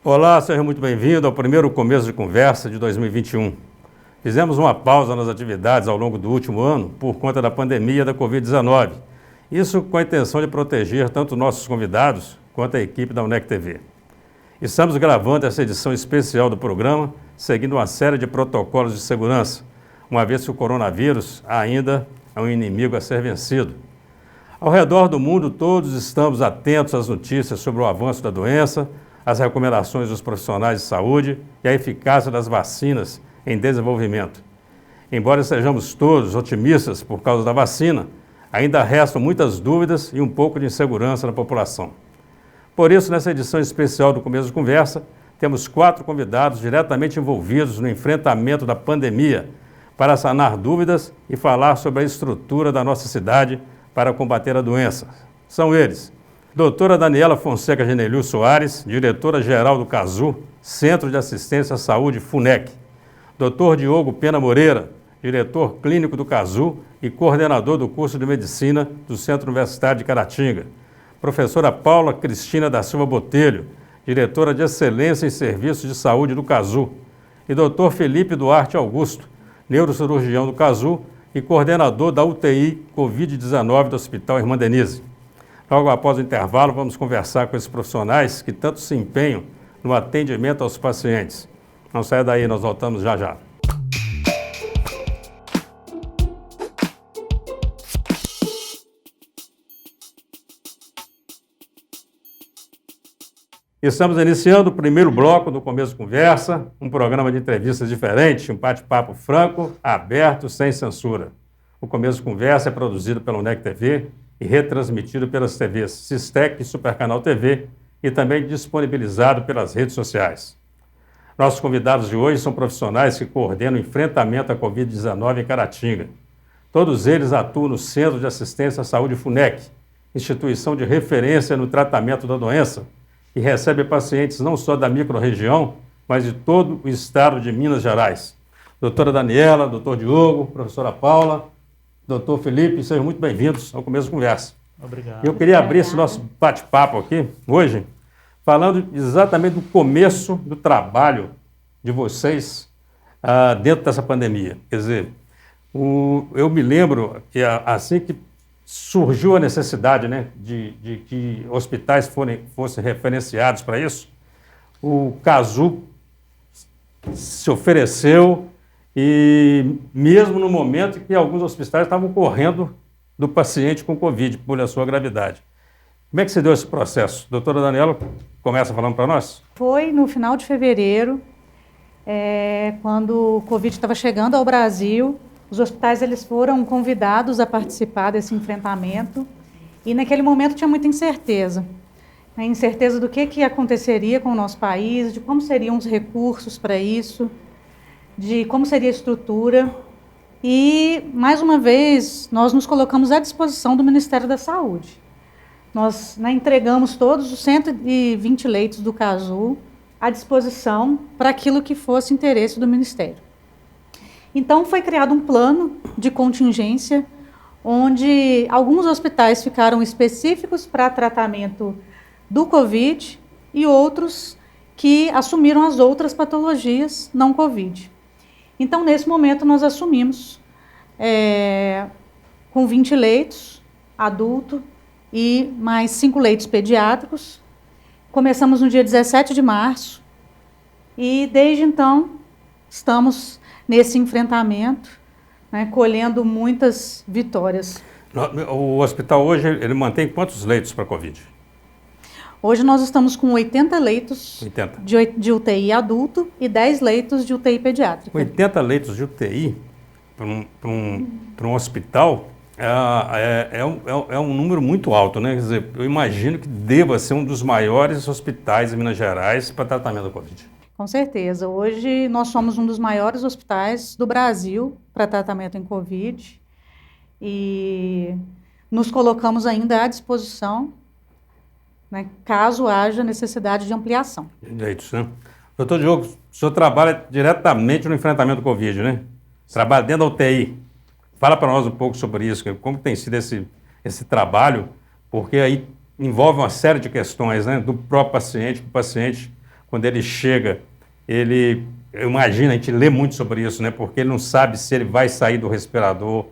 Olá, seja muito bem-vindo ao primeiro começo de conversa de 2021. Fizemos uma pausa nas atividades ao longo do último ano por conta da pandemia da Covid-19. Isso com a intenção de proteger tanto nossos convidados quanto a equipe da UNEC TV. Estamos gravando essa edição especial do programa, seguindo uma série de protocolos de segurança, uma vez que o coronavírus ainda é um inimigo a ser vencido. Ao redor do mundo, todos estamos atentos às notícias sobre o avanço da doença, as recomendações dos profissionais de saúde e a eficácia das vacinas em desenvolvimento. Embora sejamos todos otimistas por causa da vacina, ainda restam muitas dúvidas e um pouco de insegurança na população. Por isso, nessa edição especial do Começo de Conversa, temos 4 convidados diretamente envolvidos no enfrentamento da pandemia para sanar dúvidas e falar sobre a estrutura da nossa cidade para combater a doença. São eles: doutora Daniela Fonseca Genelil Soares, diretora-geral do CASU, Centro de Assistência à Saúde FUNEC. Dr. Diogo Pena Moreira, diretor clínico do CASU e coordenador do curso de Medicina do Centro Universitário de Caratinga. Professora Paula Cristina da Silva Botelho, diretora de Excelência em Serviços de Saúde do CASU. E Dr. Felipe Duarte Augusto, neurocirurgião do CASU e coordenador da UTI Covid-19 do Hospital Irmã Denise. Logo após o intervalo, vamos conversar com esses profissionais que tanto se empenham no atendimento aos pacientes. Não saia daí, nós voltamos já já. Estamos iniciando o primeiro bloco do Começo de Conversa, um programa de entrevistas diferente, um bate-papo franco, aberto, sem censura. O Começo de Conversa é produzido pela UNEC TV e retransmitido pelas TVs Sistec e Supercanal TV e também disponibilizado pelas redes sociais. Nossos convidados de hoje são profissionais que coordenam o enfrentamento à Covid-19 em Caratinga. Todos eles atuam no Centro de Assistência à Saúde FUNEC, instituição de referência no tratamento da doença, que recebe pacientes não só da microrregião, mas de todo o estado de Minas Gerais. Doutora Daniela, doutor Diogo, professora Paula, doutor Felipe, sejam muito bem-vindos ao Começo de Conversa. Obrigado. Eu queria abrir esse nosso bate-papo aqui, hoje, falando exatamente do começo do trabalho de vocês dentro dessa pandemia. Quer dizer, eu me lembro que assim que surgiu a necessidade, né, de que hospitais fossem referenciados para isso, o CASU se ofereceu. E mesmo no momento em que alguns hospitais estavam correndo do paciente com Covid, por a sua gravidade. Como é que se deu esse processo? Doutora Daniela, começa falando para nós? Foi no final de fevereiro, quando o Covid estava chegando ao Brasil. Os hospitais eles foram convidados a participar desse enfrentamento e naquele momento tinha muita incerteza. A incerteza do que aconteceria com o nosso país, de como seriam os recursos para isso, de como seria a estrutura. E, mais uma vez, nós nos colocamos à disposição do Ministério da Saúde. Nós entregamos todos os 120 leitos do CASU à disposição para aquilo que fosse interesse do Ministério. Então, foi criado um plano de contingência, onde alguns hospitais ficaram específicos para tratamento do Covid e outros que assumiram as outras patologias não Covid. Então, nesse momento, nós assumimos com 20 leitos adulto e mais 5 leitos pediátricos. Começamos no dia 17 de março e, desde então, estamos nesse enfrentamento, né, colhendo muitas vitórias. O hospital hoje, ele mantém quantos leitos para Covid? Hoje nós estamos com 80 leitos 80. De UTI adulto e 10 leitos de UTI pediátrica. 80 leitos de UTI para um hospital é um número muito alto, né? Quer dizer, eu imagino que deva ser um dos maiores hospitais em Minas Gerais para tratamento da Covid. Com certeza. Hoje nós somos um dos maiores hospitais do Brasil para tratamento em Covid e nos colocamos ainda à disposição, né, caso haja necessidade de ampliação. Leitos, né? Doutor Diogo, o senhor trabalha diretamente no enfrentamento do Covid, né? Trabalha dentro da UTI. Fala para nós um pouco sobre isso, como tem sido esse trabalho, porque aí envolve uma série de questões, né? Do próprio paciente, que o paciente quando ele chega, imagina, a gente lê muito sobre isso, né? Porque ele não sabe se ele vai sair do respirador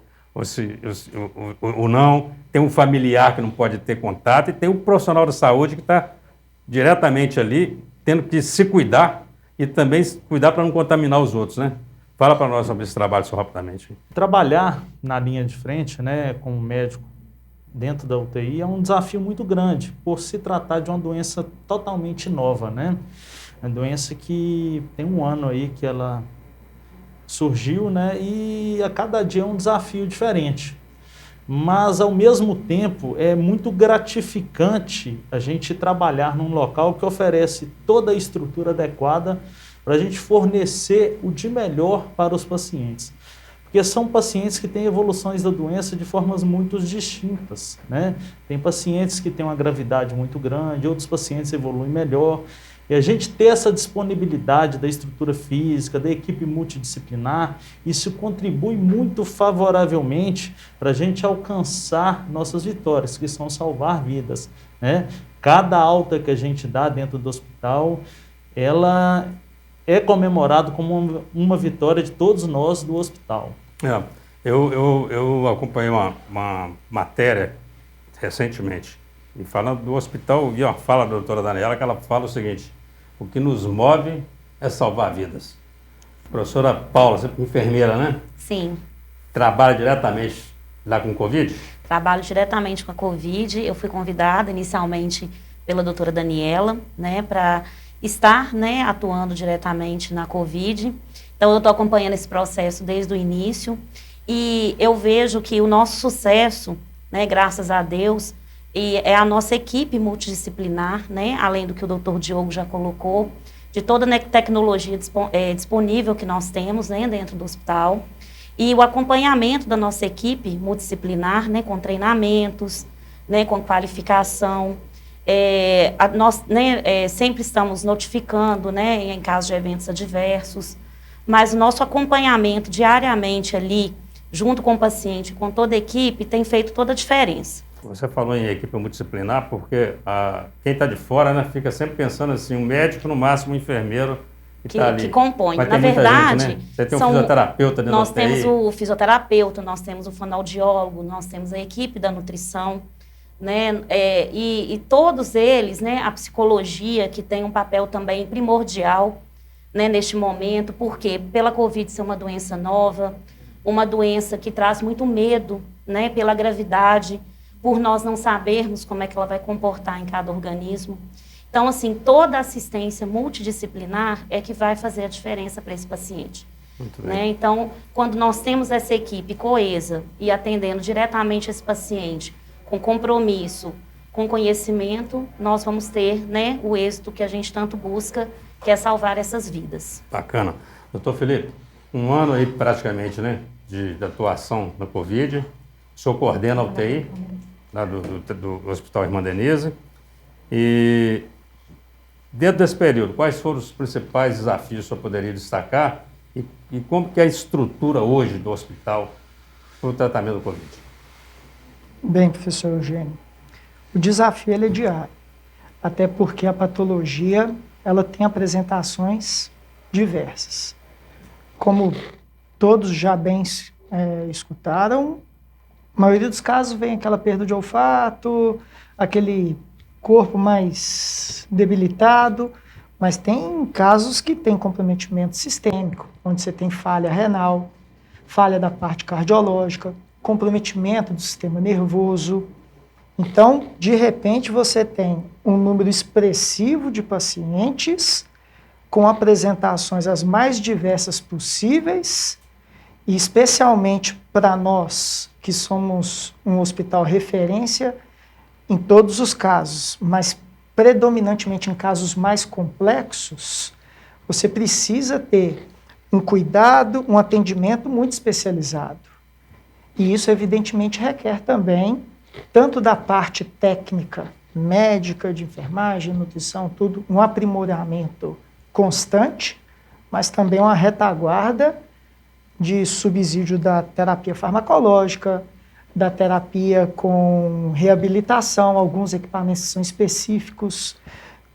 ou não. Tem um familiar que não pode ter contato e tem um profissional da saúde que está diretamente ali, tendo que se cuidar e também se cuidar para não contaminar os outros, né? Fala para nós sobre esse trabalho só rapidamente. Trabalhar na linha de frente, né, como médico dentro da UTI é um desafio muito grande, por se tratar de uma doença totalmente nova, né? Uma doença que tem 1 ano aí que ela surgiu, né? E a cada dia é um desafio diferente. Mas, ao mesmo tempo, é muito gratificante a gente trabalhar num local que oferece toda a estrutura adequada para a gente fornecer o de melhor para os pacientes. Porque são pacientes que têm evoluções da doença de formas muito distintas, né? Tem pacientes que têm uma gravidade muito grande, outros pacientes evoluem melhor. E a gente ter essa disponibilidade da estrutura física, da equipe multidisciplinar, isso contribui muito favoravelmente para a gente alcançar nossas vitórias, que são salvar vidas, né? Cada alta que a gente dá dentro do hospital, ela é comemorado como uma vitória de todos nós do hospital. Eu acompanhei uma matéria recentemente, e falando do hospital, vi uma fala da doutora Daniela, que ela fala o seguinte: o que nos move é salvar vidas. Professora Paula, você é enfermeira, né? Sim. Trabalha diretamente lá com Covid? Trabalho diretamente com a Covid. Eu fui convidada inicialmente pela doutora Daniela, né, para estar, né, atuando diretamente na Covid. Então, eu estou acompanhando esse processo desde o início e eu vejo que o nosso sucesso, né, graças a Deus, é a nossa equipe multidisciplinar, né, além do que o doutor Diogo já colocou, de toda a tecnologia disponível que nós temos, né, dentro do hospital, e o acompanhamento da nossa equipe multidisciplinar, né, com treinamentos, né, com qualificação. Nós, né, sempre estamos notificando, né, em caso de eventos adversos, mas o nosso acompanhamento diariamente ali, junto com o paciente, com toda a equipe, tem feito toda a diferença. Você falou em equipe multidisciplinar porque quem está de fora, né, fica sempre pensando assim, um médico, no máximo um enfermeiro que está ali. Que compõe. Mas na verdade, gente, né? Você tem um fisioterapeuta dentro nós da UTI. temos o fisioterapeuta, nós temos o fonoaudiólogo, nós temos a equipe da nutrição, né, e todos eles, né, a psicologia, que tem um papel também primordial, né, neste momento, porque pela Covid ser uma doença nova, uma doença que traz muito medo, né, pela gravidade, por nós não sabermos como é que ela vai comportar em cada organismo. Então, assim, toda assistência multidisciplinar é que vai fazer a diferença para esse paciente. Muito bem. Né? Então, quando nós temos essa equipe coesa e atendendo diretamente esse paciente, com compromisso, com conhecimento, nós vamos ter, né, o êxito que a gente tanto busca, que é salvar essas vidas. Bacana. Doutor Felipe, 1 ano aí praticamente, né, de atuação na Covid, o senhor coordena a UTI lá do Hospital Irmã Denise, e dentro desse período, quais foram os principais desafios que o senhor poderia destacar e como que é a estrutura hoje do hospital para o tratamento do Covid? Bem, professor Eugênio, o desafio ele é diário, até porque a patologia ela tem apresentações diversas. Como todos já bem escutaram, a maioria dos casos vem aquela perda de olfato, aquele corpo mais debilitado, mas tem casos que tem comprometimento sistêmico, onde você tem falha renal, falha da parte cardiológica, comprometimento do sistema nervoso. Então, de repente, você tem um número expressivo de pacientes com apresentações as mais diversas possíveis, e especialmente para nós, que somos um hospital referência em todos os casos, mas predominantemente em casos mais complexos, você precisa ter um cuidado, um atendimento muito especializado. E isso, evidentemente, requer também, tanto da parte técnica, médica, de enfermagem, nutrição, tudo, um aprimoramento constante, mas também uma retaguarda de subsídio da terapia farmacológica, da terapia com reabilitação, alguns equipamentos que são específicos,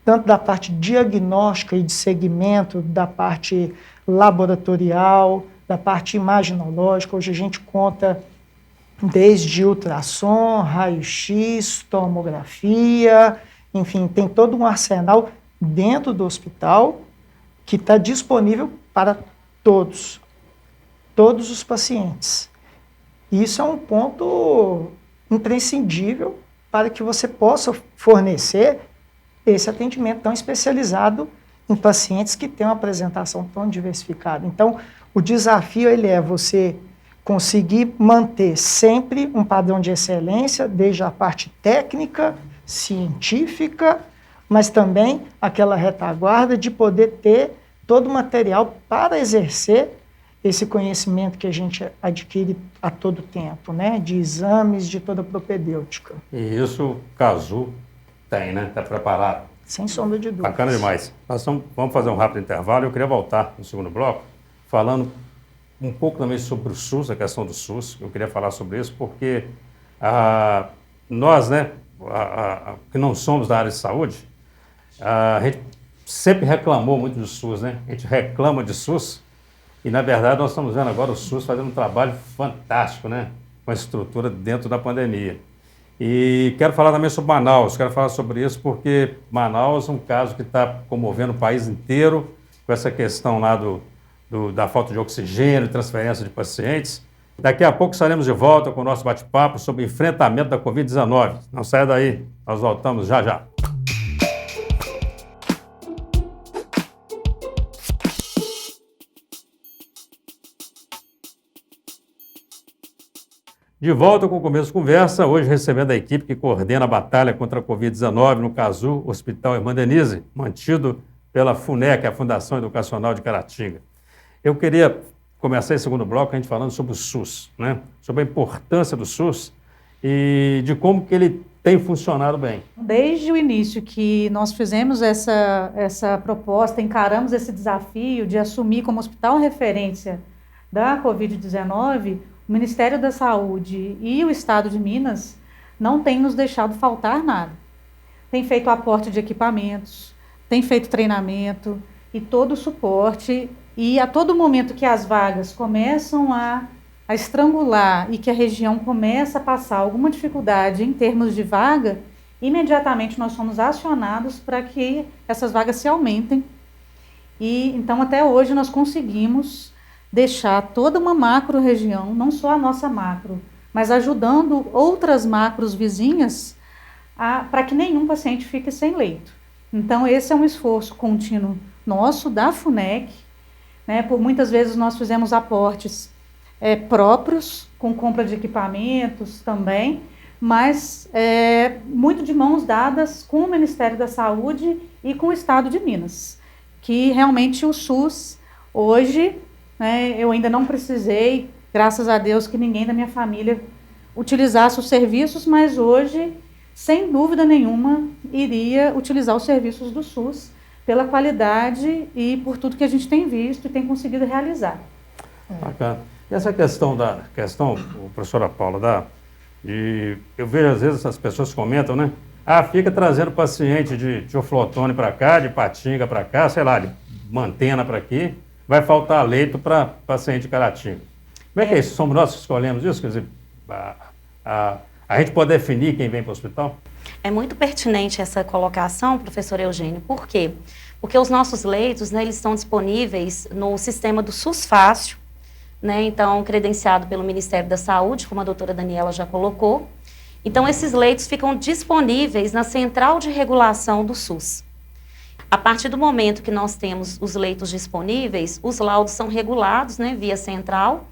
tanto da parte diagnóstica e de segmento, da parte laboratorial, da parte imaginológica. Hoje a gente conta desde ultrassom, raio-x, tomografia, enfim, tem todo um arsenal dentro do hospital que está disponível para todos os pacientes. E isso é um ponto imprescindível para que você possa fornecer esse atendimento tão especializado em pacientes que têm uma apresentação tão diversificada. Então, o desafio ele é você conseguir manter sempre um padrão de excelência, desde a parte técnica, científica, mas também aquela retaguarda de poder ter todo o material para exercer esse conhecimento que a gente adquire a todo tempo, né? De exames, de toda a propedêutica. E isso o Cazu tem, né? Está preparado. Sem sombra de dúvida. Bacana demais. Vamos fazer um rápido intervalo. Eu queria voltar no segundo bloco, falando um pouco também sobre o SUS, a questão do SUS. Eu queria falar sobre isso porque nós, né, que não somos da área de saúde, a gente sempre reclamou muito do SUS, né? A gente reclama de SUS e, na verdade, nós estamos vendo agora o SUS fazendo um trabalho fantástico, né? Com a estrutura dentro da pandemia. E quero falar também sobre Manaus, quero falar sobre isso porque Manaus é um caso que está comovendo o país inteiro com essa questão lá da falta de oxigênio, transferência de pacientes. Daqui a pouco estaremos de volta com o nosso bate-papo sobre o enfrentamento da Covid-19. Não saia daí, nós voltamos já já. De volta com o Começo de Conversa, hoje recebendo a equipe que coordena a batalha contra a Covid-19 no Cazu Hospital Irmã Denise, mantido pela FUNEC, a Fundação Educacional de Caratinga. Eu queria começar esse segundo bloco a gente falando sobre o SUS, né? Sobre a importância do SUS e de como que ele tem funcionado bem. Desde o início que nós fizemos essa proposta, encaramos esse desafio de assumir como hospital referência da Covid-19, o Ministério da Saúde e o Estado de Minas não têm nos deixado faltar nada. Tem feito aporte de equipamentos, tem feito treinamento e todo o suporte. E a todo momento que as vagas começam a estrangular e que a região começa a passar alguma dificuldade em termos de vaga, imediatamente nós somos acionados para que essas vagas se aumentem. E então até hoje nós conseguimos deixar toda uma macro-região, não só a nossa macro, mas ajudando outras macros vizinhas para que nenhum paciente fique sem leito. Então esse é um esforço contínuo nosso, da FUNEC, né? Por muitas vezes nós fizemos aportes próprios, com compra de equipamentos também, mas muito de mãos dadas com o Ministério da Saúde e com o Estado de Minas, que realmente o SUS hoje, eu ainda não precisei, graças a Deus, que ninguém da minha família utilizasse os serviços, mas hoje, sem dúvida nenhuma, iria utilizar os serviços do SUS pela qualidade e por tudo que a gente tem visto e tem conseguido realizar. Bacana. E essa questão, professora Paula, eu vejo às vezes as pessoas comentam, né? Fica trazendo paciente de Oflotone para cá, de Patinga para cá, sei lá, de Mantena para aqui. Vai faltar leito para paciente de Caratinga. Como é que é isso? Somos nós que escolhemos isso? Quer dizer, a gente pode definir quem vem para o hospital? É muito pertinente essa colocação, professor Eugênio. Por quê? Porque os nossos leitos, eles estão disponíveis no sistema do SUS Fácil, então credenciado pelo Ministério da Saúde, como a doutora Daniela já colocou. Então, esses leitos ficam disponíveis na central de regulação do SUS. A partir do momento que nós temos os leitos disponíveis, os laudos são regulados, via central,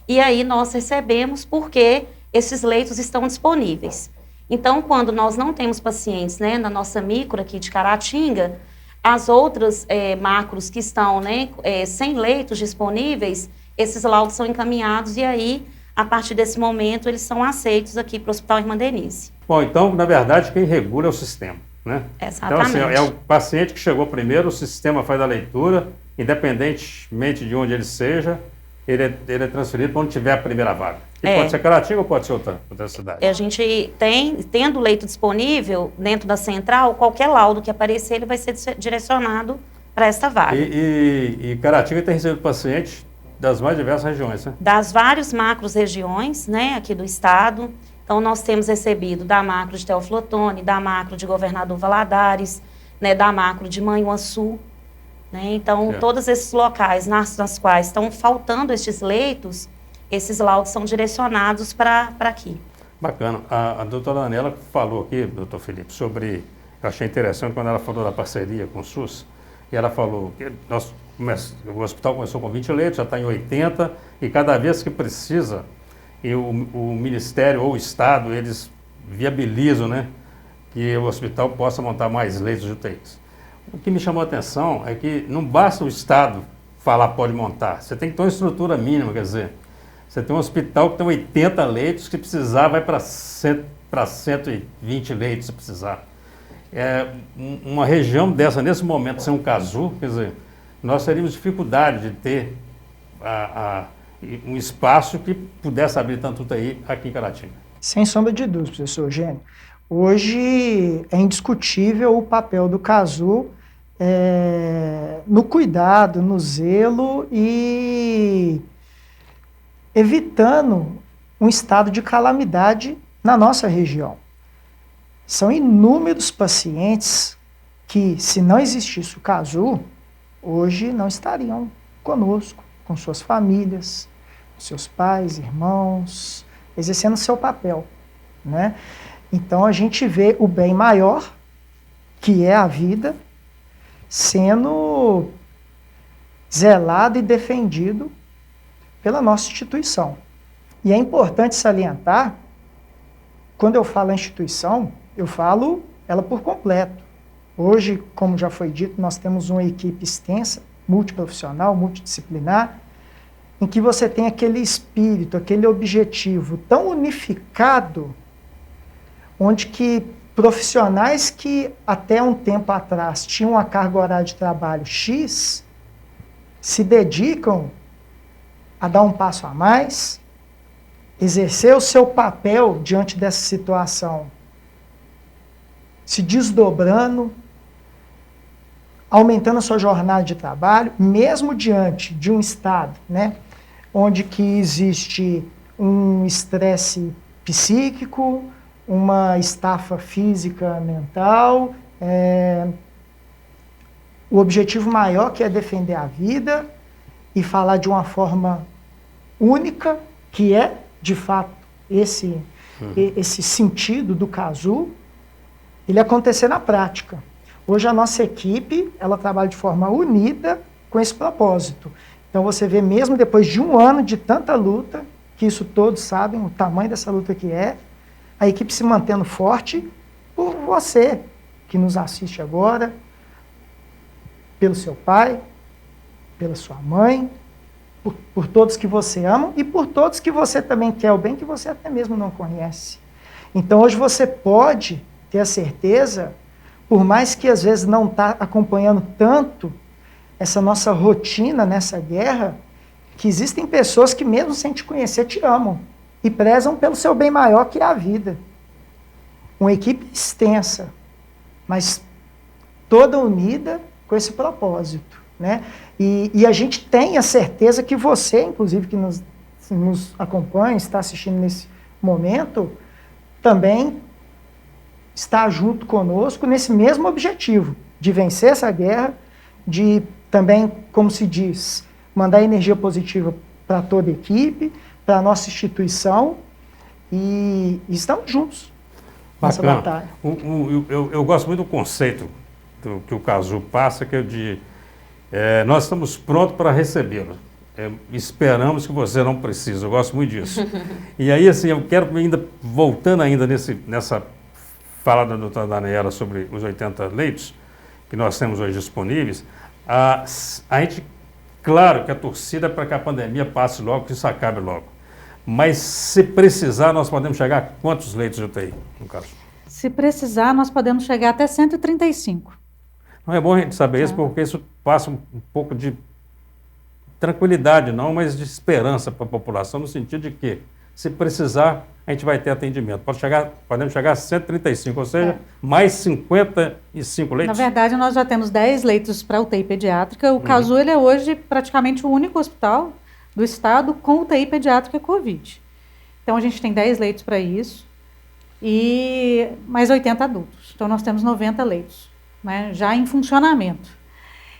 e aí nós recebemos porque esses leitos estão disponíveis. Então, quando nós não temos pacientes, na nossa micro aqui de Caratinga, as outras macros que estão, sem leitos disponíveis, esses laudos são encaminhados e aí, a partir desse momento, eles são aceitos aqui para o Hospital Irmã Denise. Bom, então, na verdade, quem regula é o sistema. Exatamente. Então, assim, é o paciente que chegou primeiro, o sistema faz a leitura, independentemente de onde ele seja, ele é transferido para onde tiver a primeira vaga. E É. pode ser Caratinga ou pode ser outra cidade? A gente tendo leito disponível dentro da central, qualquer laudo que aparecer, ele vai ser direcionado para essa vaga. E Caratinga tem recebido pacientes das mais diversas regiões, né? Das várias macros regiões, né, aqui do estado. Então, nós temos recebido da macro de Teófilo Otoni, da macro de Governador Valadares, né, da macro de Manhuaçu. Né? Então, todos esses locais nas quais estão faltando estes leitos, esses laudos são direcionados para aqui. Bacana. A doutora Daniela falou aqui, doutor Felipe, sobre... Eu achei interessante quando ela falou da parceria com o SUS. E ela falou que o hospital começou com 20 leitos, já está em 80, e cada vez que precisa, e o Ministério ou o Estado, eles viabilizam, né, que o hospital possa montar mais leitos de UTIs. O que me chamou a atenção é que não basta o Estado falar pode montar, você tem que ter uma estrutura mínima, quer dizer, você tem um hospital que tem 80 leitos, se precisar vai para 120 leitos se precisar. Uma região dessa, nesse momento, sem um CASU, quer dizer, nós teríamos dificuldade de ter um espaço que pudesse abrir tanto UTI aqui em Caratinga. Sem sombra de dúvida, professor Eugênio. Hoje é indiscutível o papel do CASU no cuidado, no zelo e evitando um estado de calamidade na nossa região. São inúmeros pacientes que, se não existisse o CASU, hoje não estariam conosco, com suas famílias, seus pais, irmãos, exercendo seu papel, né? Então a gente vê o bem maior, que é a vida, sendo zelado e defendido pela nossa instituição. E é importante salientar, quando eu falo instituição, eu falo ela por completo. Hoje, como já foi dito, nós temos uma equipe extensa, multiprofissional, multidisciplinar, em que você tem aquele espírito, aquele objetivo tão unificado, onde que profissionais que até um tempo atrás tinham uma carga horária de trabalho X, se dedicam a dar um passo a mais, exercer o seu papel diante dessa situação, se desdobrando, aumentando a sua jornada de trabalho, mesmo diante de um estado, né, onde que existe um estresse psíquico, uma estafa física, mental, o objetivo maior que é defender a vida e falar de uma forma única, que é, de fato, esse sentido do CASU, ele acontecer na prática. Hoje a nossa equipe, ela trabalha de forma unida com esse propósito. Então você vê mesmo depois de um ano de tanta luta, que isso todos sabem o tamanho dessa luta que é, a equipe se mantendo forte por você que nos assiste agora, pelo seu pai, pela sua mãe, por todos que você ama e por todos que você também quer o bem, que você até mesmo não conhece. Então hoje você pode ter a certeza, por mais que às vezes não está acompanhando tanto essa nossa rotina nessa guerra, que existem pessoas que mesmo sem te conhecer te amam e prezam pelo seu bem maior, que é a vida. Uma equipe extensa, mas toda unida com esse propósito, né? E a gente tem a certeza que você, inclusive, que nos acompanha, está assistindo nesse momento, também está junto conosco nesse mesmo objetivo, de vencer essa guerra, de também, como se diz, mandar energia positiva para toda a equipe, para a nossa instituição, e estamos juntos nessa batalha. Eu gosto muito do conceito que o CASU passa, que é de nós estamos prontos para recebê-lo. Esperamos que você não precise, eu gosto muito disso. E aí, assim, eu quero ainda, voltando ainda nessa fala da doutora Daniela sobre os 80 leitos que nós temos hoje disponíveis, a gente, claro que a torcida é para que a pandemia passe logo, que isso acabe logo. Mas se precisar, nós podemos chegar a quantos leitos de UTI, no caso? Se precisar, nós podemos chegar até 135. Não é bom a gente saber isso, porque isso passa um pouco de tranquilidade não, mas de esperança para a população, no sentido de que, se precisar, a gente vai ter atendimento. Podemos chegar a 135, ou seja, mais 55 leitos? Na verdade, nós já temos 10 leitos para UTI pediátrica. O Cazu, ele é hoje praticamente o único hospital do estado com UTI pediátrica Covid. Então, a gente tem 10 leitos para isso e mais 80 adultos. Então, nós temos 90 leitos, né, já em funcionamento.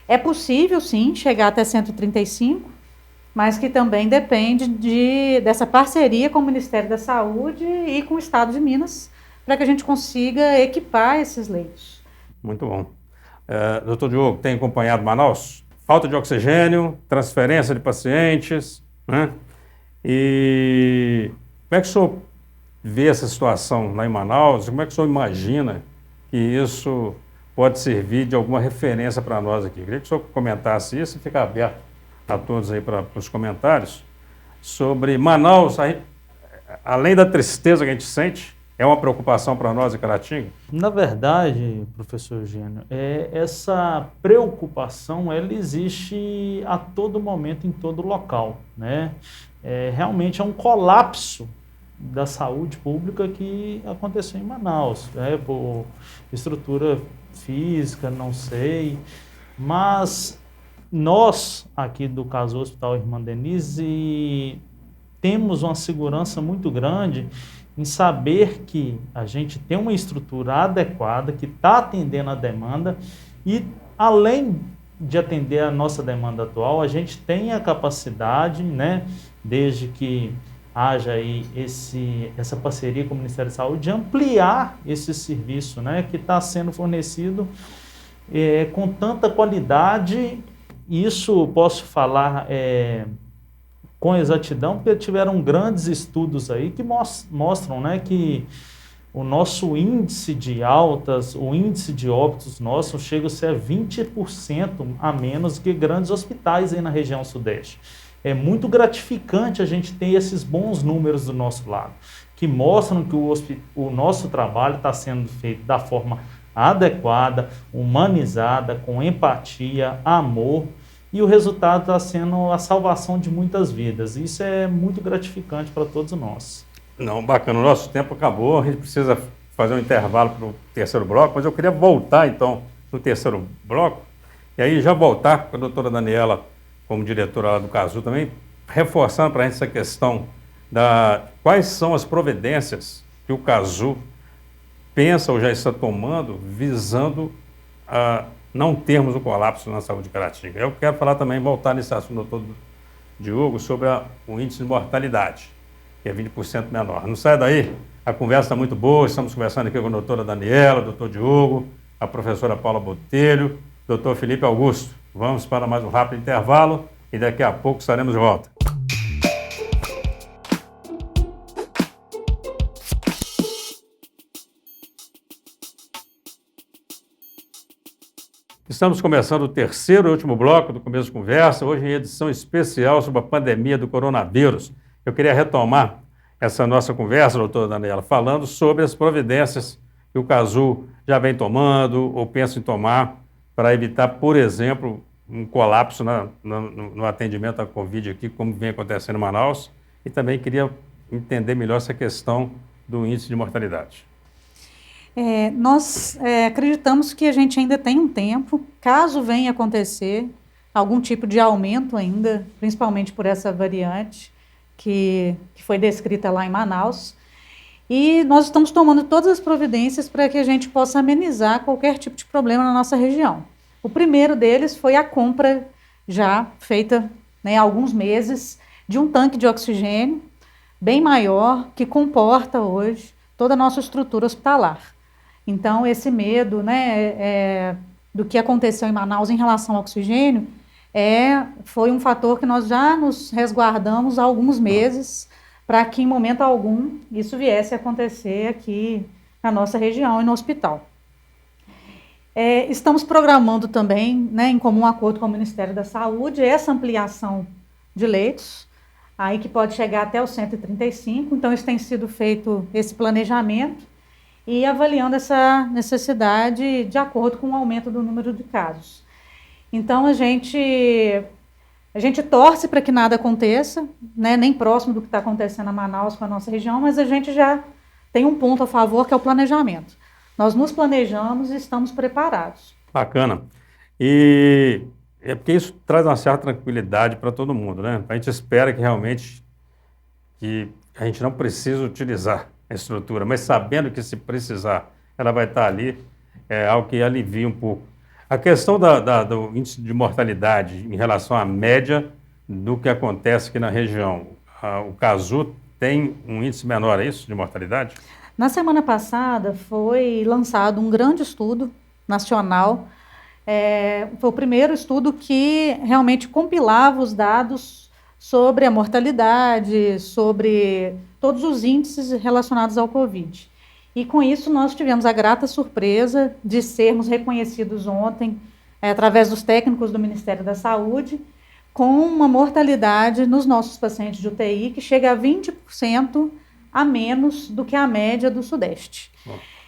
É possível, sim, chegar até 135, mas que também depende dessa parceria com o Ministério da Saúde e com o Estado de Minas, para que a gente consiga equipar esses leitos. Muito bom. Doutor Diogo, tem acompanhado Manaus? Falta de oxigênio, transferência de pacientes, né? E como é que o senhor vê essa situação lá em Manaus? Como é que o senhor imagina que isso pode servir de alguma referência para nós aqui? Queria que o senhor comentasse isso e ficar aberto a todos aí para os comentários sobre Manaus. Além da tristeza que a gente sente, é uma preocupação para nós em Caratinga? Na verdade, professor Eugênio, essa preocupação ela existe a todo momento, em todo local, né? Realmente é um colapso da saúde pública que aconteceu em Manaus, né? Por estrutura física, não sei, mas nós, aqui do Cazu Hospital Irmã Denise, temos uma segurança muito grande em saber que a gente tem uma estrutura adequada, que está atendendo a demanda e, além de atender a nossa demanda atual, a gente tem a capacidade, né, desde que haja aí essa parceria com o Ministério da Saúde, de ampliar esse serviço, né, que está sendo fornecido com tanta qualidade. Isso posso falar com exatidão, porque tiveram grandes estudos aí que mostram, né, que o nosso índice de altas, o índice de óbitos nosso chega a ser 20% a menos que grandes hospitais aí na região sudeste. É muito gratificante a gente ter esses bons números do nosso lado, que mostram que o nosso trabalho está sendo feito da forma adequada, humanizada, com empatia, amor, e o resultado está sendo a salvação de muitas vidas. Isso é muito gratificante para todos nós. Não, bacana. O nosso tempo acabou, a gente precisa fazer um intervalo para o terceiro bloco, mas eu queria voltar, então, no terceiro bloco, e aí já voltar com a doutora Daniela, como diretora lá do Cazu também, reforçando para a gente essa questão quais são as providências que o Cazu pensa ou já está tomando, visando a não termos um colapso na saúde de Caratinga. Eu quero falar também, voltar nesse assunto, doutor Diogo, sobre o índice de mortalidade, que é 20% menor. Não sai daí, a conversa está muito boa, estamos conversando aqui com a doutora Daniela, o doutor Diogo, a professora Paula Botelho, doutor Felipe Augusto. Vamos para mais um rápido intervalo e daqui a pouco estaremos de volta. Estamos começando o terceiro e último bloco do Começo de Conversa, hoje em edição especial sobre a pandemia do coronavírus. Eu queria retomar essa nossa conversa, doutora Daniela, falando sobre as providências que o Cazu já vem tomando ou pensa em tomar para evitar, por exemplo, um colapso no atendimento à Covid aqui, como vem acontecendo em Manaus, e também queria entender melhor essa questão do índice de mortalidade. Nós acreditamos que a gente ainda tem um tempo, caso venha acontecer algum tipo de aumento ainda, principalmente por essa variante que foi descrita lá em Manaus, e nós estamos tomando todas as providências para que a gente possa amenizar qualquer tipo de problema na nossa região. O primeiro deles foi a compra já feita, né, há alguns meses, de um tanque de oxigênio bem maior, que comporta hoje toda a nossa estrutura hospitalar. Então, esse medo, né, do que aconteceu em Manaus em relação ao oxigênio foi um fator que nós já nos resguardamos há alguns meses para que, em momento algum, isso viesse a acontecer aqui na nossa região e no hospital. Estamos programando também, né, em comum acordo com o Ministério da Saúde, essa ampliação de leitos, aí que pode chegar até os 135, então isso tem sido feito, esse planejamento, e avaliando essa necessidade de acordo com o aumento do número de casos. Então, a gente A gente torce para que nada aconteça, né, nem próximo do que está acontecendo em Manaus com a nossa região, mas a gente já tem um ponto a favor, que é o planejamento. Nós nos planejamos e estamos preparados. Bacana. E é porque isso traz uma certa tranquilidade para todo mundo, né? A gente espera que realmente a gente não precisa utilizar a estrutura, mas sabendo que se precisar, ela vai estar ali, é algo que alivia um pouco. A questão do índice de mortalidade em relação à média do que acontece aqui na região, o Cazu tem um índice menor, é isso, de mortalidade? Na semana passada foi lançado um grande estudo nacional. Foi o primeiro estudo que realmente compilava os dados sobre a mortalidade, sobre todos os índices relacionados ao Covid. E com isso nós tivemos a grata surpresa de sermos reconhecidos ontem, através dos técnicos do Ministério da Saúde, com uma mortalidade nos nossos pacientes de UTI que chega a 20% a menos do que a média do Sudeste.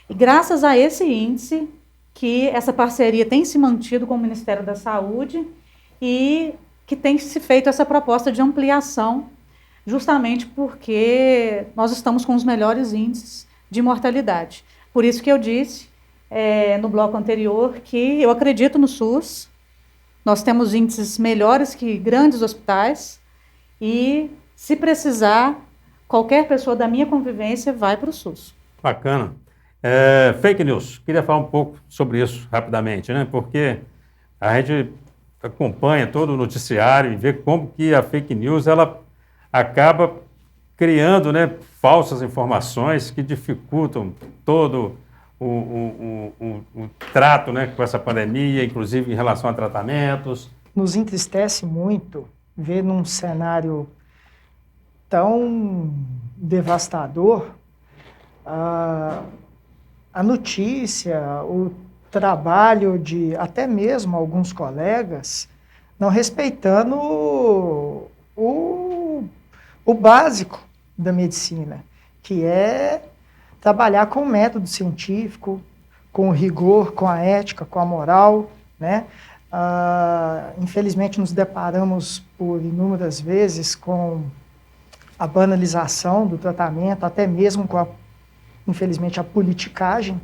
E graças a esse índice, que essa parceria tem se mantido com o Ministério da Saúde e que tem se feito essa proposta de ampliação, justamente porque nós estamos com os melhores índices de mortalidade. Por isso que eu disse no bloco anterior que eu acredito no SUS, nós temos índices melhores que grandes hospitais e, se precisar, qualquer pessoa da minha convivência vai para o SUS. Bacana. Fake news. Queria falar um pouco sobre isso rapidamente, né? Porque a gente acompanha todo o noticiário e vê como que a fake news ela acaba criando, né, falsas informações que dificultam todo o trato, né, com essa pandemia, inclusive em relação a tratamentos. Nos entristece muito ver num cenário tão devastador a notícia, o trabalho de até mesmo alguns colegas não respeitando o básico da medicina, que é trabalhar com o método científico, com o rigor, com a ética, com a moral, né? Infelizmente nos deparamos por inúmeras vezes com a banalização do tratamento, até mesmo com infelizmente a politicagem,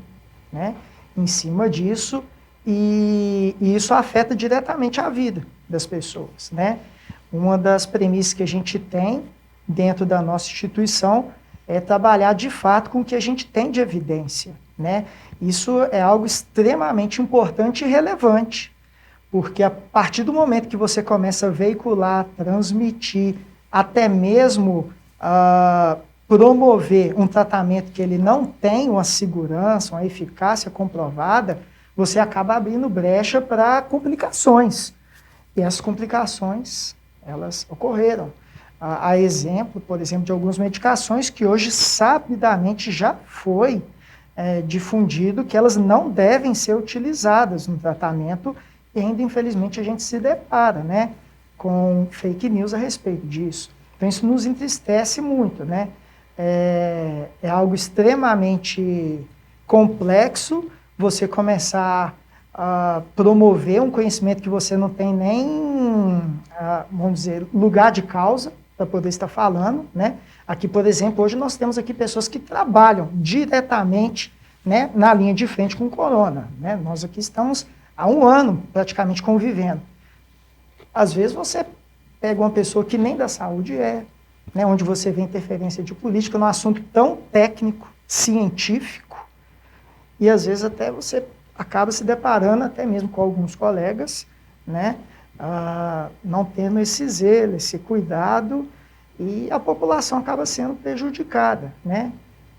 né, em cima disso, e isso afeta diretamente a vida das pessoas, né? Uma das premissas que a gente tem dentro da nossa instituição é trabalhar de fato com o que a gente tem de evidência, né? Isso é algo extremamente importante e relevante, porque a partir do momento que você começa a veicular, transmitir, até mesmo promover um tratamento que ele não tem uma segurança, uma eficácia comprovada, você acaba abrindo brecha para complicações. E essas complicações, elas ocorreram. Há exemplo, por exemplo, de algumas medicações que hoje sabidamente já foi difundido que elas não devem ser utilizadas no tratamento e ainda, infelizmente, a gente se depara, né, com fake news a respeito disso. Então, isso nos entristece muito, né? É algo extremamente complexo você começar a promover um conhecimento que você não tem nem, vamos dizer, lugar de causa para poder estar falando, né? Aqui, por exemplo, hoje nós temos aqui pessoas que trabalham diretamente, né, na linha de frente com o corona, né? Nós aqui estamos há 1 ano praticamente convivendo. Às vezes você pega uma pessoa que nem da saúde né, onde você vê interferência de política num assunto tão técnico, científico, e às vezes até você acaba se deparando até mesmo com alguns colegas, né, não tendo esse zelo, esse cuidado, e a população acaba sendo prejudicada, né,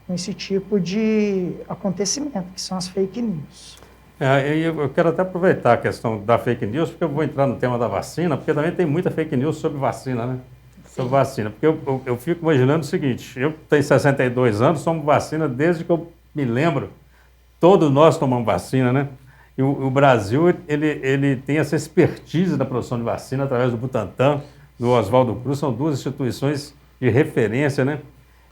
com esse tipo de acontecimento, que são as fake news. Eu quero até aproveitar a questão da fake news, porque eu vou entrar no tema da vacina, porque também tem muita fake news sobre vacina, né? Sobre vacina. Porque eu fico imaginando o seguinte, eu tenho 62 anos, tomo vacina desde que eu me lembro. Todos nós tomamos vacina, né? E o Brasil, ele tem essa expertise da produção de vacina através do Butantan, do Oswaldo Cruz, são 2 instituições de referência, né?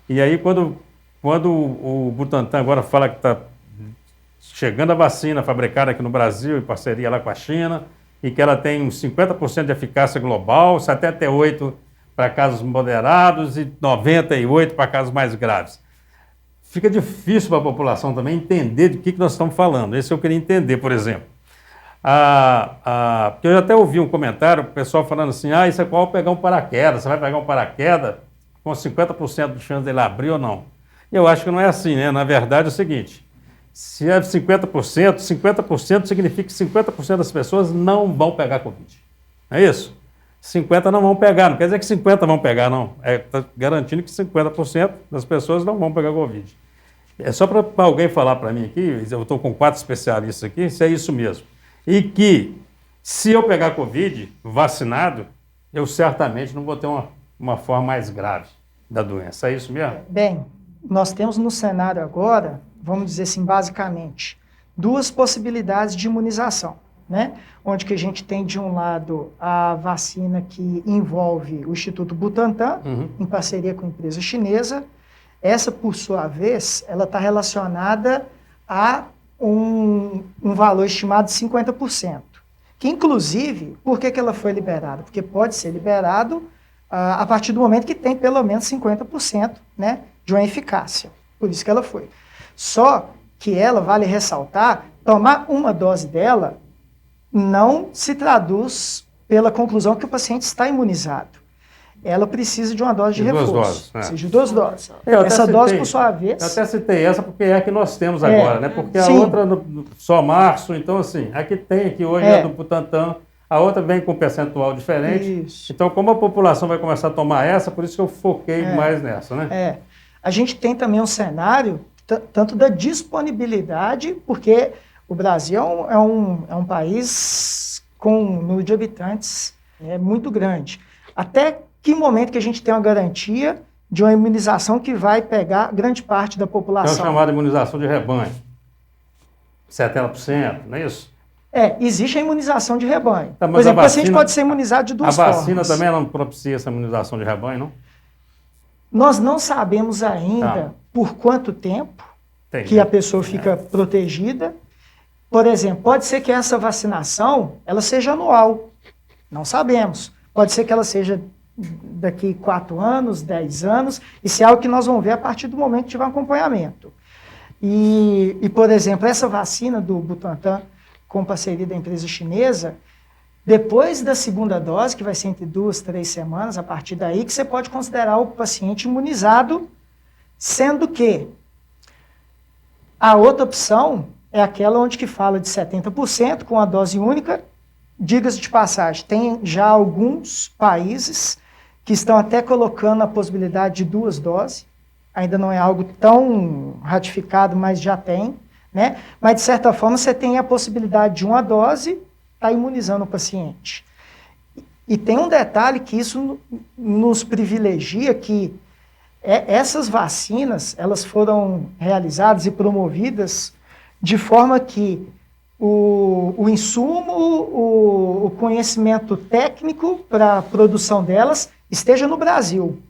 E aí, quando o Butantan agora fala que está chegando a vacina fabricada aqui no Brasil, em parceria lá com a China, e que ela tem uns 50% de eficácia global, 78% para casos moderados e 98% para casos mais graves. Fica difícil para a população também entender de que nós estamos falando. Esse eu queria entender, por exemplo. Porque eu até ouvi um comentário, o pessoal falando assim, isso é igual pegar um paraquedas, você vai pegar um paraquedas com 50% de chance dele abrir ou não. Eu acho que não é assim, né? Na verdade é o seguinte, se é 50%, 50% significa que 50% das pessoas não vão pegar Covid. É isso? 50% não vão pegar, não quer dizer que 50% vão pegar, não. Está garantindo que 50% das pessoas não vão pegar Covid. É só para alguém falar para mim aqui, eu estou com 4 especialistas aqui, se é isso mesmo. E que, se eu pegar Covid vacinado, eu certamente não vou ter uma forma mais grave da doença. É isso mesmo? Bem, nós temos no cenário agora, vamos dizer assim, basicamente, 2 possibilidades de imunização, né? Onde que a gente tem, de um lado, a vacina que envolve o Instituto Butantan, em parceria com a empresa chinesa. Essa, por sua vez, ela está relacionada a um valor estimado de 50%. Que, inclusive, por que ela foi liberada? Porque pode ser liberado a partir do momento que tem pelo menos 50%, né, de uma eficácia. Por isso que ela foi. Só que ela, vale ressaltar, tomar uma dose dela não se traduz pela conclusão que o paciente está imunizado. Ela precisa de uma dose de reforço. 2 doses. Precisa de 2 doses. Eu Essa até dose, citei, por sua vez... Eu até citei essa porque é a que nós temos agora, né? Porque a sim. outra só março, então assim, a que tem aqui hoje é do Butantan, a outra vem com um percentual diferente. Isso. Então, como a população vai começar a tomar essa, por isso que eu foquei mais nessa, né? A gente tem também um cenário, tanto da disponibilidade, porque o Brasil é um país com um número de habitantes muito grande. Até que momento que a gente tem uma garantia de uma imunização que vai pegar grande parte da população? É a chamada imunização de rebanho. 70%, não é isso? Existe a imunização de rebanho. Tá, mas por exemplo, a o paciente vacina, pode ser imunizado de 2 formas. A vacina também não propicia essa imunização de rebanho, não? Nós não sabemos ainda por quanto tempo que a pessoa fica protegida. Por exemplo, pode ser que essa vacinação ela seja anual. Não sabemos. Pode ser que ela seja daqui 4 anos, 10 anos. Isso é algo que nós vamos ver a partir do momento que tiver um acompanhamento. E, por exemplo, essa vacina do Butantan, com parceria da empresa chinesa, depois da 2ª dose, que vai ser entre 2 a 3 semanas, a partir daí que você pode considerar o paciente imunizado, sendo que a outra opção é aquela onde que fala de 70% com a dose única. Diga-se de passagem, tem já alguns países que estão até colocando a possibilidade de 2 doses, ainda não é algo tão ratificado, mas já tem, né? Mas, de certa forma, você tem a possibilidade de uma dose estar imunizando o paciente. E tem um detalhe que isso nos privilegia, que essas vacinas, elas foram realizadas e promovidas de forma que o insumo, o conhecimento técnico para a produção delas esteja no Brasil.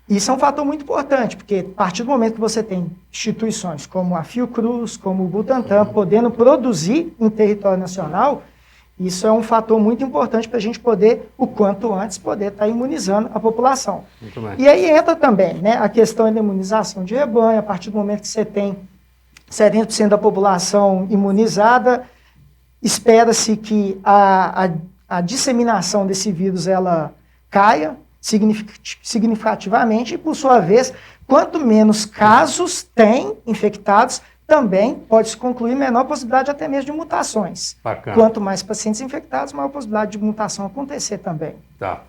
Isso é um fator muito importante, porque a partir do momento que você tem instituições como a Fiocruz, como o Butantan, podendo produzir em território nacional, isso é um fator muito importante para a gente poder, o quanto antes, poder estar imunizando a população. Muito bem. E aí entra também, né, a questão da imunização de rebanho. A partir do momento que você tem 70% da população imunizada, espera-se que a disseminação desse vírus ela caia significativamente, e, por sua vez, quanto menos casos tem infectados, também pode-se concluir menor possibilidade até mesmo de mutações. Bacana. Quanto mais pacientes infectados, maior possibilidade de mutação acontecer também. Tá.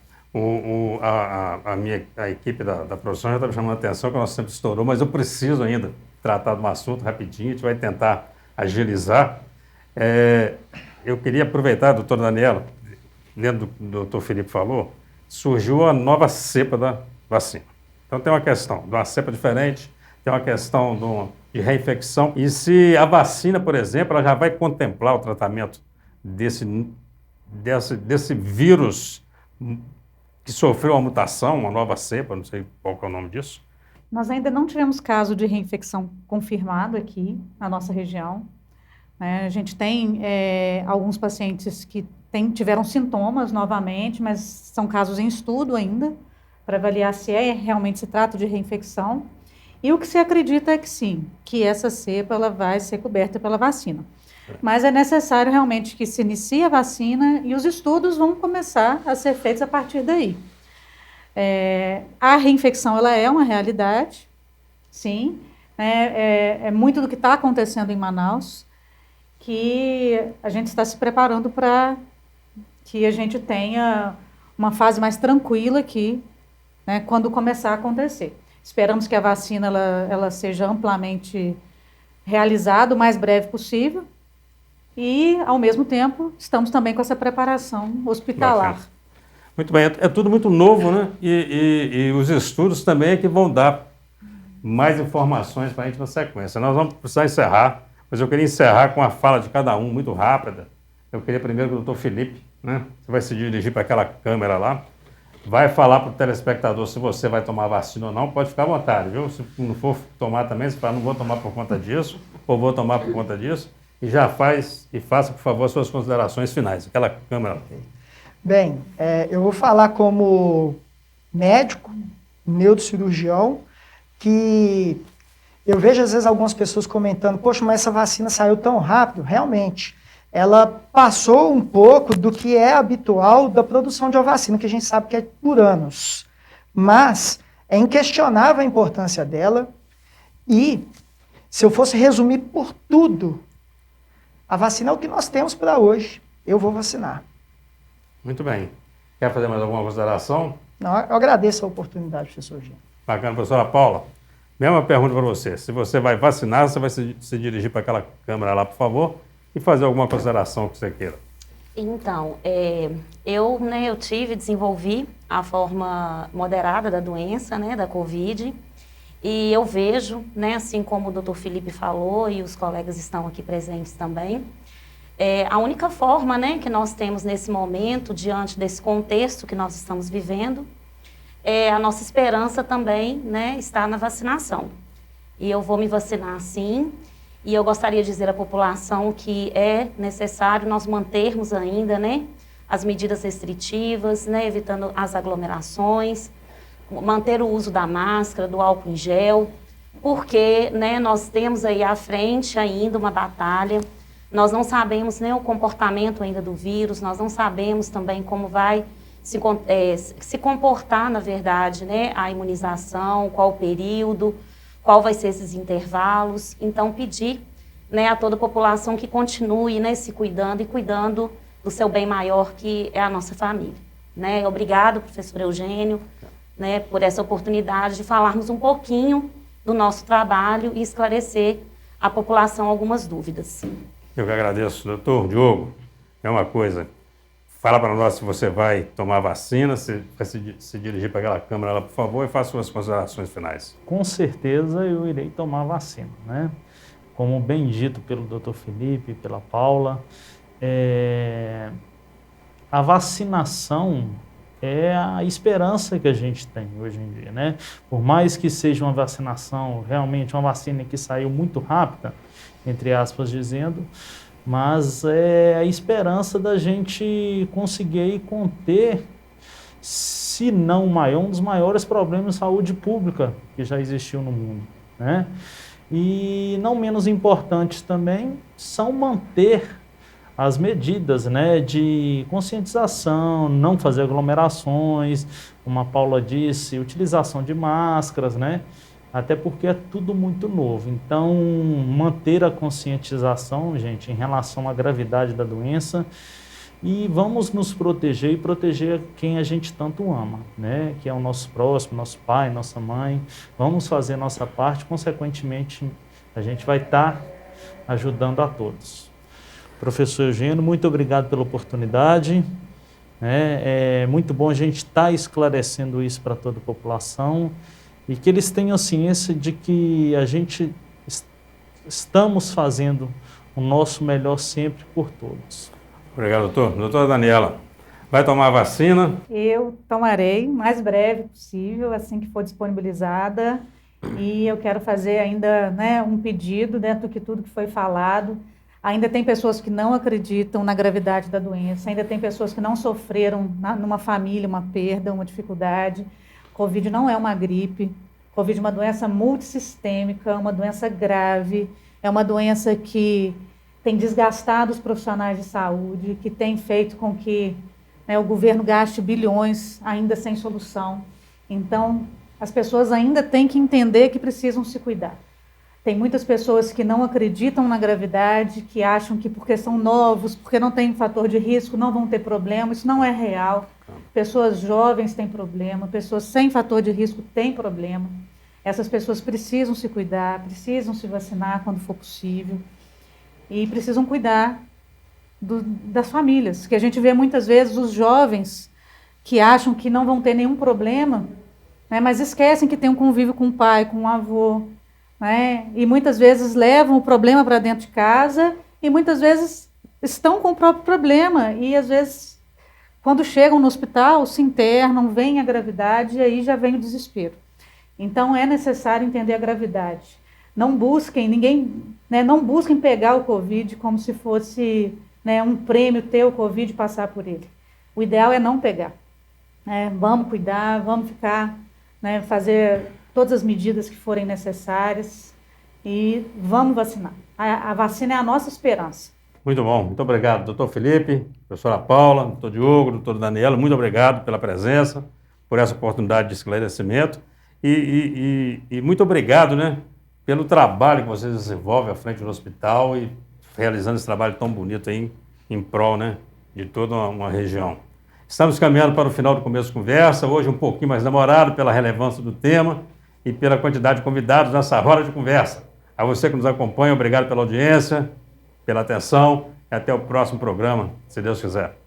A equipe da produção já está me chamando a atenção, que o nosso tempo estourou, mas eu preciso ainda tratar de um assunto rapidinho, a gente vai tentar agilizar. Eu queria aproveitar, doutora Daniela, dentro do que o doutor Felipe falou, surgiu a nova cepa da vacina. Então tem uma questão de uma cepa diferente, tem uma questão de reinfecção. E se a vacina, por exemplo, ela já vai contemplar o tratamento desse vírus que sofreu uma mutação, uma nova cepa, não sei qual que é o nome disso? Nós ainda não tivemos caso de reinfecção confirmado aqui na nossa região, né? A gente tem alguns pacientes que tiveram sintomas novamente, mas são casos em estudo ainda, para avaliar se realmente se trata de reinfecção. E o que se acredita é que sim, que essa cepa ela vai ser coberta pela vacina. Mas é necessário realmente que se inicie a vacina e os estudos vão começar a ser feitos a partir daí. A reinfecção ela é uma realidade, sim, é muito do que está acontecendo em Manaus, que a gente está se preparando para que a gente tenha uma fase mais tranquila aqui, né, quando começar a acontecer. Esperamos que a vacina ela seja amplamente realizada o mais breve possível e, ao mesmo tempo, estamos também com essa preparação hospitalar. Bacana. Muito bem, é tudo muito novo, né? E os estudos também é que vão dar mais informações para a gente na sequência. Nós vamos precisar encerrar, mas eu queria encerrar com a fala de cada um, muito rápida. Eu queria primeiro que o doutor Felipe, né? Você vai se dirigir para aquela câmera lá, vai falar para o telespectador se você vai tomar vacina ou não, pode ficar à vontade, viu? Se não for tomar também, você fala, não vou tomar por conta disso, ou vou tomar por conta disso, e já faça, por favor, as suas considerações finais. Aquela câmera. Bem, eu vou falar como médico, neurocirurgião, que eu vejo às vezes algumas pessoas comentando, poxa, mas essa vacina saiu tão rápido. Realmente, ela passou um pouco do que é habitual da produção de uma vacina, que a gente sabe que é por anos. Mas é inquestionável a importância dela e, se eu fosse resumir por tudo, a vacina é o que nós temos para hoje. Eu vou vacinar. Muito bem. Quer fazer mais alguma consideração? Não, eu agradeço a oportunidade, professor Gino. Bacana, professora Paula. Mesma pergunta para você. Se você vai vacinar, você vai se dirigir para aquela câmera lá, por favor, e fazer alguma consideração que você queira. Então, eu desenvolvi a forma moderada da doença, né, da Covid, e eu vejo, né, assim como o doutor Felipe falou e os colegas estão aqui presentes também, a única forma, né, que nós temos nesse momento, diante desse contexto que nós estamos vivendo, a nossa esperança também, né, está na vacinação. E eu vou me vacinar sim, e eu gostaria de dizer à população que é necessário nós mantermos ainda, né, as medidas restritivas, né, evitando as aglomerações, manter o uso da máscara, do álcool em gel, porque, né, nós temos aí à frente ainda uma batalha. Nós não sabemos nem o comportamento ainda do vírus, nós não sabemos também como vai se comportar, na verdade, né, a imunização, qual o período, qual vai ser esses intervalos. Então, pedir, né, a toda a população que continue, né, se cuidando e cuidando do seu bem maior, que é a nossa família. Né? Obrigado, professor Eugênio, né, por essa oportunidade de falarmos um pouquinho do nosso trabalho e esclarecer à população algumas dúvidas. Eu que agradeço. Doutor Diogo, é uma coisa, fala para nós se você vai tomar vacina, se vai se dirigir para aquela câmera lá, por favor, e faça suas considerações finais. Com certeza eu irei tomar vacina, né? Como bem dito pelo doutor Felipe, pela Paula, a vacinação é a esperança que a gente tem hoje em dia, né? Por mais que seja uma vacinação, realmente uma vacina que saiu muito rápida, entre aspas dizendo, mas é a esperança da gente conseguir conter, se não o maior, um dos maiores problemas de saúde pública que já existiu no mundo, né? E não menos importantes também são manter as medidas, né, de conscientização, não fazer aglomerações, como a Paula disse, utilização de máscaras, né? Até porque é tudo muito novo. Então, manter a conscientização, gente, em relação à gravidade da doença, e vamos nos proteger e proteger quem a gente tanto ama, né? Que é o nosso próximo, nosso pai, nossa mãe. Vamos fazer nossa parte, consequentemente, a gente vai estar ajudando a todos. Professor Eugênio, muito obrigado pela oportunidade. É muito bom a gente estar esclarecendo isso para toda a população, e que eles tenham ciência de que a gente estamos fazendo o nosso melhor sempre por todos. Obrigado, doutor. Doutora Daniela, vai tomar a vacina? Eu tomarei o mais breve possível, assim que for disponibilizada, e eu quero fazer ainda, né, um pedido dentro de tudo que foi falado. Ainda tem pessoas que não acreditam na gravidade da doença, ainda tem pessoas que não sofreram numa família uma perda, uma dificuldade. Covid não é uma gripe, Covid é uma doença multissistêmica, uma doença grave, é uma doença que tem desgastado os profissionais de saúde, que tem feito com que, né, o governo gaste bilhões ainda sem solução. Então, as pessoas ainda têm que entender que precisam se cuidar. Tem muitas pessoas que não acreditam na gravidade, que acham que porque são novos, porque não tem fator de risco, não vão ter problema. Isso não é real. Pessoas jovens têm problema, pessoas sem fator de risco têm problema. Essas pessoas precisam se cuidar, precisam se vacinar quando for possível e precisam cuidar das famílias, que a gente vê muitas vezes os jovens que acham que não vão ter nenhum problema, né, mas esquecem que tem um convívio com o pai, com o avô, né, e muitas vezes levam o problema para dentro de casa e muitas vezes estão com o próprio problema e às vezes quando chegam no hospital se internam, vem a gravidade e aí já vem o desespero. Então é necessário entender a gravidade. Não busquem, não busquem pegar o Covid como se fosse, né, um prêmio ter o Covid e passar por ele. O ideal é não pegar. Vamos cuidar, vamos ficar, né, fazer todas as medidas que forem necessárias e vamos vacinar. A vacina é a nossa esperança. Muito bom, muito obrigado, doutor Felipe, professora Paula, doutor Diogo, doutor Daniela, muito obrigado pela presença, por essa oportunidade de esclarecimento e muito obrigado, né, pelo trabalho que vocês desenvolvem à frente do hospital e realizando esse trabalho tão bonito aí em prol, né, de toda uma região. Estamos caminhando para o final do Começo de Conversa, hoje um pouquinho mais demorado pela relevância do tema e pela quantidade de convidados nessa roda de conversa. A você que nos acompanha, obrigado pela audiência, pela atenção e até o próximo programa, se Deus quiser.